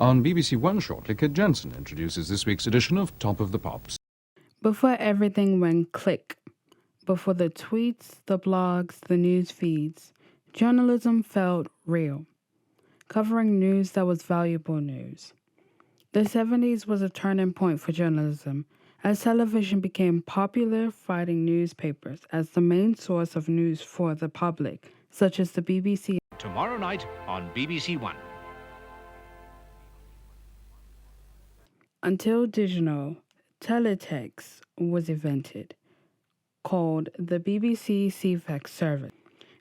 On BBC One shortly, Kit Jensen introduces this week's edition of Top of the Pops. Before everything went click, before the tweets, the blogs, the news feeds, journalism felt real, covering news that was valuable news. The 70s was a turning point for journalism, as television became popular, fighting newspapers as the main source of news for the public, such as the BBC. Tomorrow night on BBC One. Until digital, teletext was invented, called the BBC CFAX service.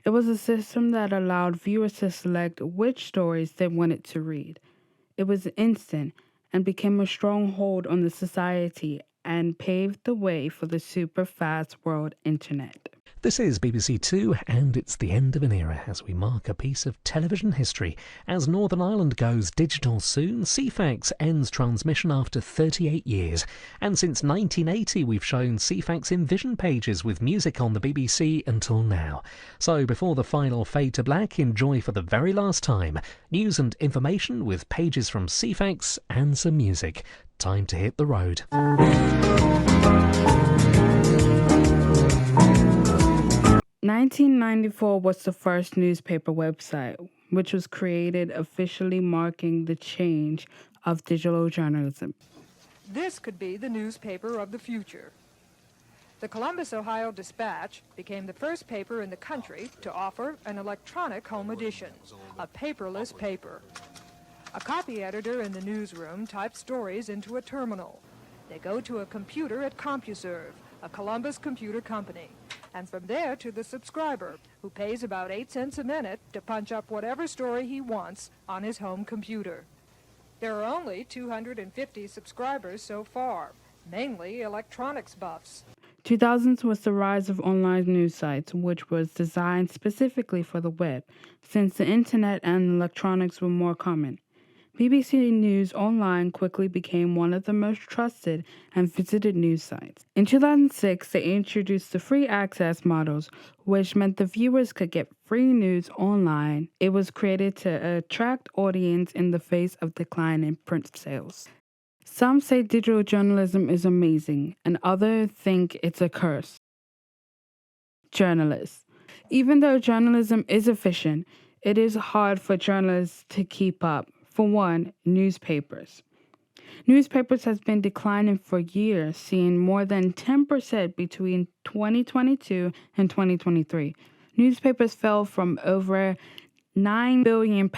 It was a system that allowed viewers to select which stories they wanted to read. It was instant and became a stronghold on the society and paved the way for the super-fast world internet. This is BBC Two, and it's the end of an era as we mark a piece of television history. As Northern Ireland goes digital soon, CFAX ends transmission after 38 years. And since 1980, we've shown CFAX in vision pages with music on the BBC until now. So before the final fade to black, enjoy for the very last time news and information with pages from CFAX and some music. Time to hit the road. 1994 was the first newspaper website, which was created officially marking the change of digital journalism. This could be the newspaper of the future. The Columbus, Ohio Dispatch became the first paper in the country to offer an electronic home edition, a paperless paper. A copy editor in the newsroom types stories into a terminal. They go to a computer at CompuServe, a Columbus computer company, and from there to the subscriber, who pays about 8 cents a minute to punch up whatever story he wants on his home computer. There are only 250 subscribers so far, mainly electronics buffs. 2000s was the rise of online news sites, which was designed specifically for the web, since the internet and electronics were more common. BBC News Online quickly became one of the most trusted and visited news sites. In 2006, they introduced the free access models, which meant the viewers could get free news online. It was created to attract audience in the face of decline in print sales. Some say digital journalism is amazing, and others think it's a curse. Journalists. Even though journalism is efficient, it is hard for journalists to keep up. For one, newspapers. Newspapers has been declining for years, seeing more than 10% between 2022 and 2023. Newspapers fell from over £9 billion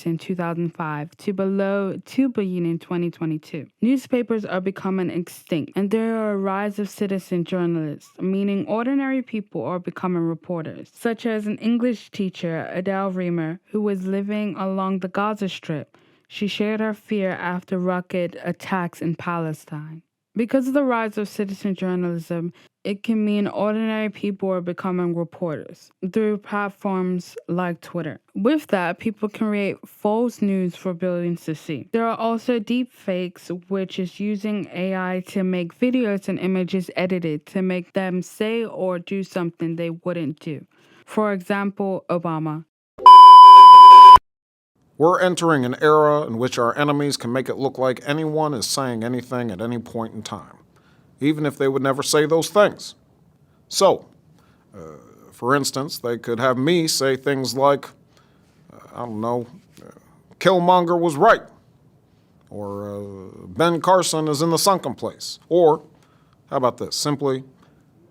in 2005 to below $2 billion in 2022. Newspapers are becoming extinct, and there are a rise of citizen journalists, meaning ordinary people are becoming reporters, such as an English teacher, Adele Reamer, who was living along the Gaza Strip. She shared her fear after rocket attacks in Palestine. Because of the rise of citizen journalism, it can mean ordinary people are becoming reporters through platforms like Twitter. With that, people can create false news for billions to see. There are also deep fakes, which is using AI to make videos and images edited to make them say or do something they wouldn't do. For example, Obama. We're entering an era in which our enemies can make it look like anyone is saying anything at any point in time, even if they would never say those things. So, for instance, they could have me say things like, Killmonger was right, or Ben Carson is in the sunken place, or, how about this, simply,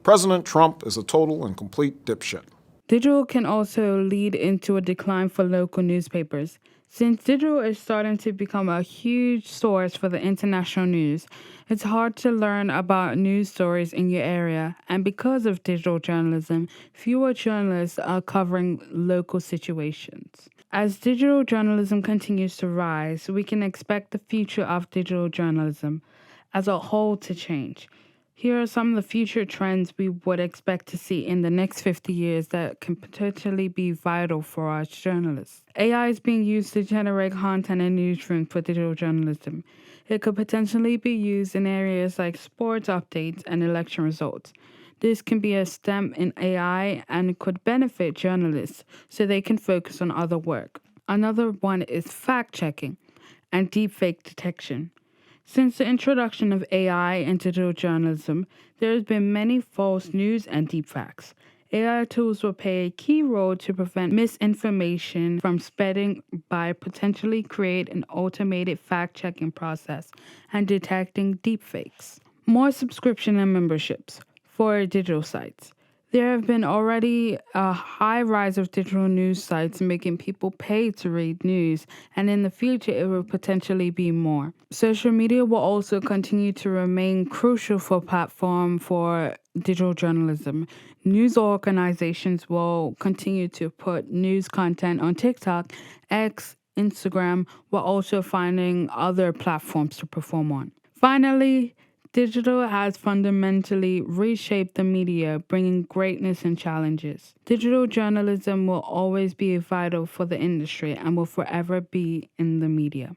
President Trump is a total and complete dipshit. Digital can also lead into a decline for local newspapers. Since digital is starting to become a huge source for the international news, it's hard to learn about news stories in your area, and because of digital journalism, fewer journalists are covering local situations. As digital journalism continues to rise, we can expect the future of digital journalism as a whole to change. Here are some of the future trends we would expect to see in the next 50 years that can potentially be vital for us journalists. AI is being used to generate content and newsroom for digital journalism. It could potentially be used in areas like sports updates and election results. This can be a STEM in AI and could benefit journalists so they can focus on other work. Another one is fact-checking. and deepfake detection. Since the introduction of AI and digital journalism, there has been many false news and deepfakes. AI tools will play a key role to prevent misinformation from spreading by potentially create an automated fact-checking process and detecting deepfakes. More subscription and memberships for digital sites. There have been already a high rise of digital news sites making people pay to read news, and in the future it will potentially be more. Social media will also continue to remain crucial for platform for digital journalism. News organizations will continue to put news content on TikTok, X, Instagram, while also finding other platforms to perform on. Finally, digital has fundamentally reshaped the media, bringing greatness and challenges. Digital journalism will always be vital for the industry and will forever be in the media.